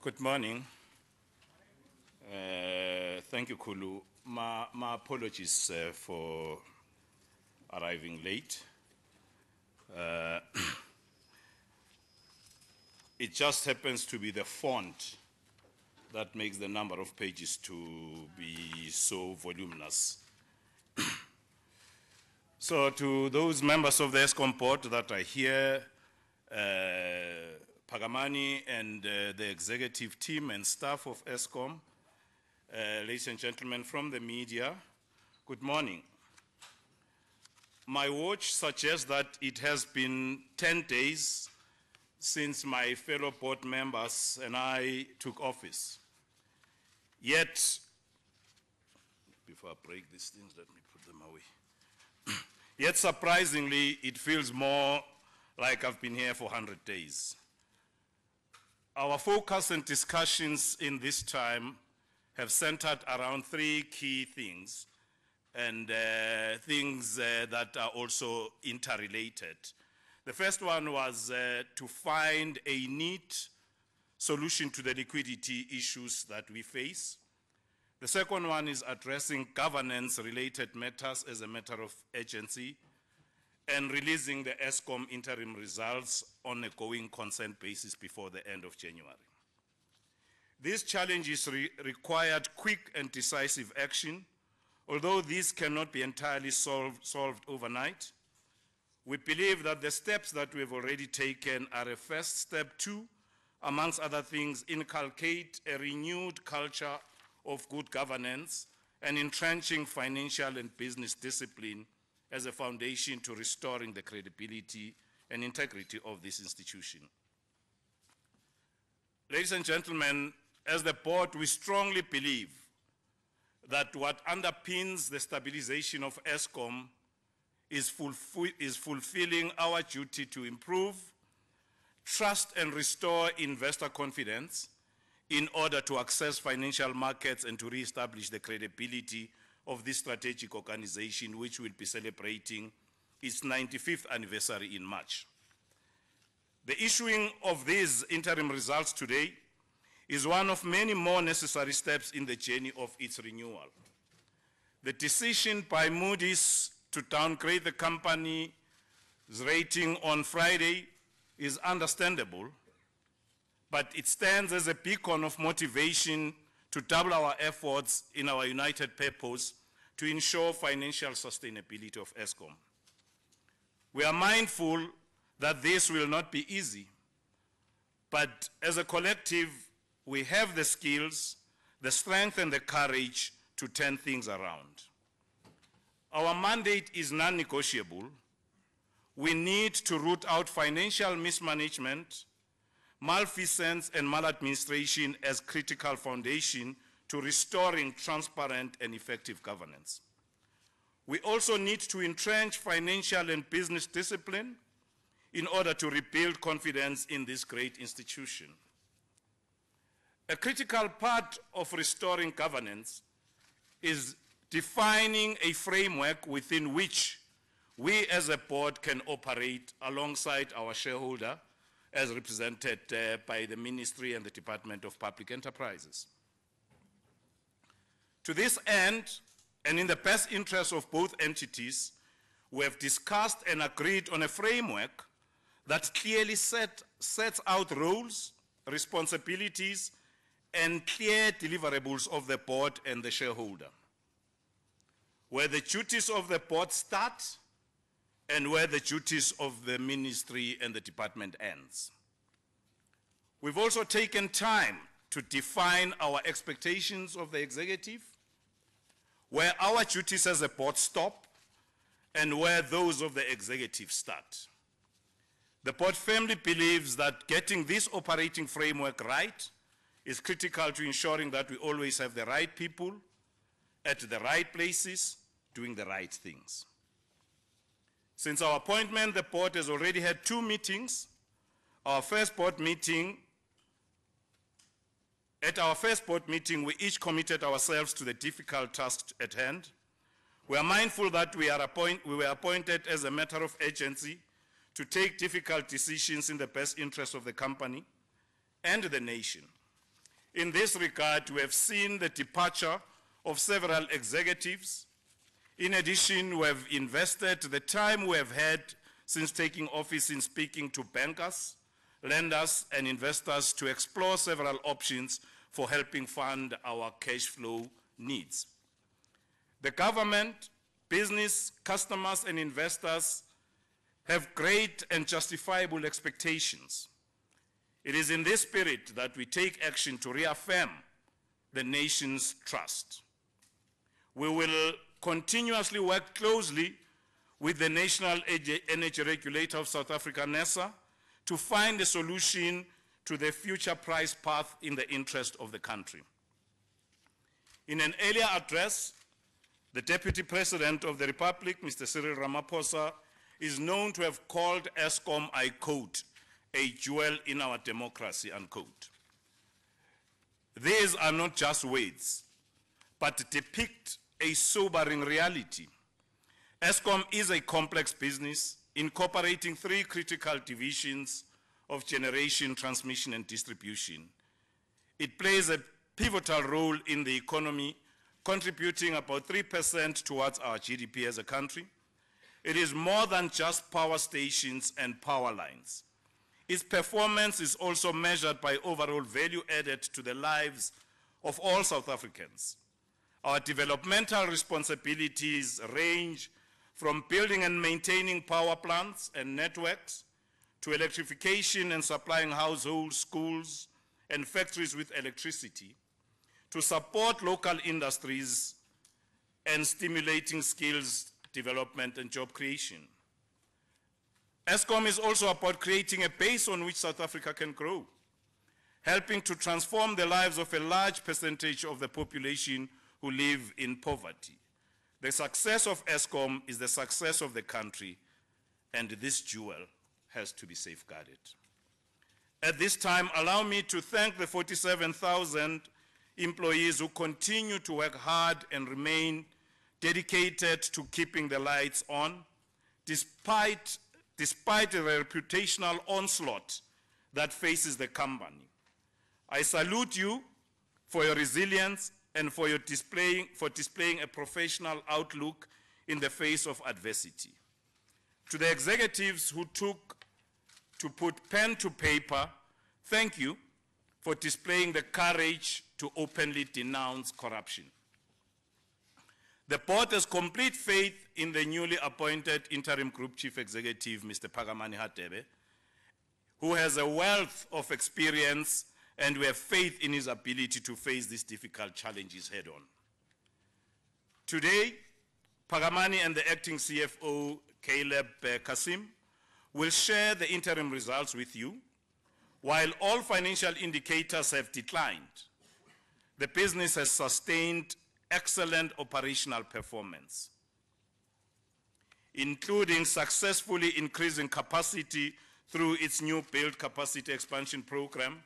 Good morning. Thank you, Kulu. My apologies for arriving late. It just happens to be the font that makes the number of pages to be so voluminous. So to those members of the Eskom board that are here, Pagamani and the executive team and staff of Eskom, ladies and gentlemen from the media, good morning. My watch suggests that it has been 10 days since my fellow board members and I took office. Yet, before I break these things, let me put them away. Yet surprisingly, it feels more like I've been here for 100 days. Our focus and discussions in this time have centered around three key things and things that are also interrelated. The first one was to find a neat solution to the liquidity issues that we face. The second one is addressing governance-related matters as a matter of urgency and releasing the Eskom interim results on a going concern basis before the end of January. These challenges required quick and decisive action. Although these cannot be entirely solved overnight, we believe that the steps that we have already taken are a first step to, amongst other things, inculcate a renewed culture of good governance and entrenching financial and business discipline as a foundation to restoring the credibility and integrity of this institution. Ladies and gentlemen, as the board, we strongly believe that what underpins the stabilization of Eskom is fulfilling our duty to improve, trust and restore investor confidence in order to access financial markets and to reestablish the credibility of this strategic organization, which will be celebrating its 95th anniversary in March. The issuing of these interim results today is one of many more necessary steps in the journey of its renewal. The decision by Moody's to downgrade the company's rating on Friday is understandable, but it stands as a beacon of motivation to double our efforts in our united purpose to ensure financial sustainability of Eskom. We are mindful that this will not be easy, but as a collective, we have the skills, the strength and the courage to turn things around. Our mandate is non-negotiable. We need to root out financial mismanagement, malfeasance and maladministration as critical foundation to restoring transparent and effective governance. We also need to entrench financial and business discipline in order to rebuild confidence in this great institution. A critical part of restoring governance is defining a framework within which we as a board can operate alongside our shareholder as represented by the Ministry and the Department of Public Enterprises. To this end, and in the best interest of both entities, we have discussed and agreed on a framework that clearly sets out roles, responsibilities, and clear deliverables of the board and the shareholder, where the duties of the board start and where the duties of the ministry and the department ends. We've also taken time to define our expectations of the executive, where our duties as a board stop and where those of the executive start. The board firmly believes that getting this operating framework right is critical to ensuring that we always have the right people at the right places doing the right things. Since our appointment, the board has already had 2 meetings. At our first board meeting, we each committed ourselves to the difficult task at hand. We are mindful that we were appointed as a matter of urgency to take difficult decisions in the best interest of the company and the nation. In this regard, we have seen the departure of several executives. In addition, we have invested the time we have had since taking office in speaking to bankers, lenders, and investors to explore several options for helping fund our cash flow needs. The government, business, customers, and investors have great and justifiable expectations. It is in this spirit that we take action to reaffirm the nation's trust. We will continuously work closely with the National Energy Regulator of South Africa, NERSA, to find a solution to the future price path in the interest of the country. In an earlier address, the Deputy President of the Republic, Mr. Cyril Ramaphosa, is known to have called Eskom, I quote, a jewel in our democracy, unquote. These are not just words, but depict a sobering reality. Eskom is a complex business incorporating three critical divisions of generation, transmission, and distribution. It plays a pivotal role in the economy, contributing about 3% towards our GDP as a country. It is more than just power stations and power lines. Its performance is also measured by overall value added to the lives of all South Africans. Our developmental responsibilities range from building and maintaining power plants and networks to electrification and supplying households, schools, and factories with electricity, to support local industries and stimulating skills development and job creation. Eskom is also about creating a base on which South Africa can grow, helping to transform the lives of a large percentage of the population who live in poverty. The success of Eskom is the success of the country, and this jewel has to be safeguarded. At this time, allow me to thank the 47,000 employees who continue to work hard and remain dedicated to keeping the lights on, despite the reputational onslaught that faces the company. I salute you for your resilience and for displaying a professional outlook in the face of adversity. To the executives who took to put pen to paper, thank you for displaying the courage to openly denounce corruption. The board has complete faith in the newly appointed interim group chief executive, Mr. Phakamani Hadebe, who has a wealth of experience, and we have faith in his ability to face these difficult challenges head on. Today, Phakamani and the acting CFO, Caleb Kasim, will share the interim results with you. While all financial indicators have declined, the business has sustained excellent operational performance, including successfully increasing capacity through its new build capacity expansion program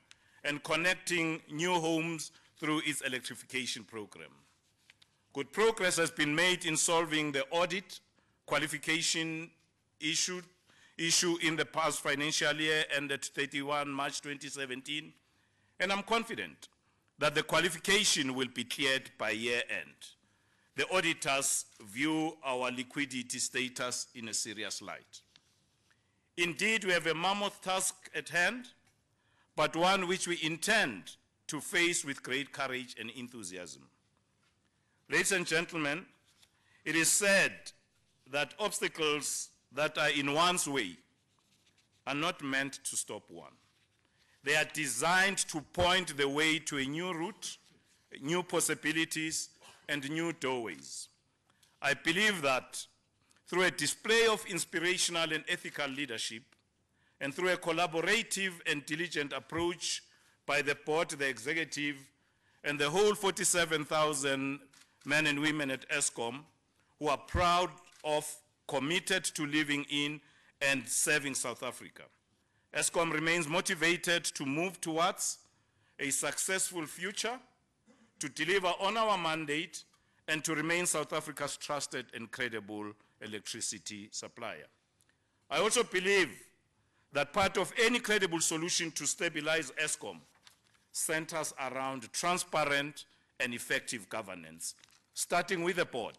and connecting new homes through its electrification program. Good progress has been made in solving the audit qualification issue in the past financial year ended 31 March 2017, and I'm confident that the qualification will be cleared by year end. The auditors view our liquidity status in a serious light. Indeed, we have a mammoth task at hand, but one which we intend to face with great courage and enthusiasm. Ladies and gentlemen, it is said that obstacles that are in one's way are not meant to stop one. They are designed to point the way to a new route, new possibilities, and new doorways. I believe that through a display of inspirational and ethical leadership, and through a collaborative and diligent approach by the board, the executive, and the whole 47,000 men and women at Eskom, who are proud of, committed to living in and serving South Africa. Eskom remains motivated to move towards a successful future, to deliver on our mandate, and to remain South Africa's trusted and credible electricity supplier. I also believe that part of any credible solution to stabilize Eskom centers around transparent and effective governance, starting with the board,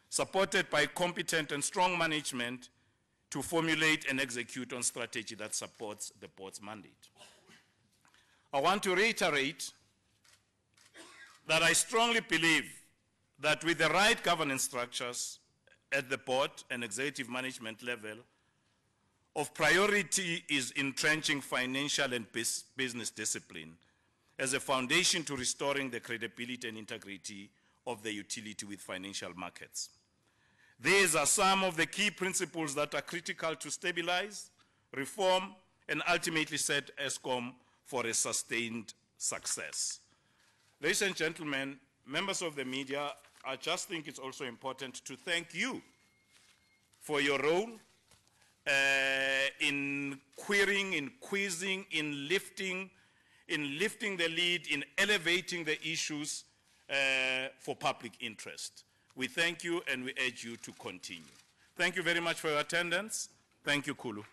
supported by competent and strong management to formulate and execute on strategy that supports the board's mandate. I want to reiterate that I strongly believe that with the right governance structures at the board and executive management level, of priority is entrenching financial and business discipline as a foundation to restoring the credibility and integrity of the utility with financial markets. These are some of the key principles that are critical to stabilize, reform, and ultimately set Eskom for a sustained success. Ladies and gentlemen, members of the media, I just think it's also important to thank you for your role in querying, in quizzing, in lifting the lead, in elevating the issues for public interest. We thank you and we urge you to continue. Thank you very much for your attendance. Thank you, Kulu.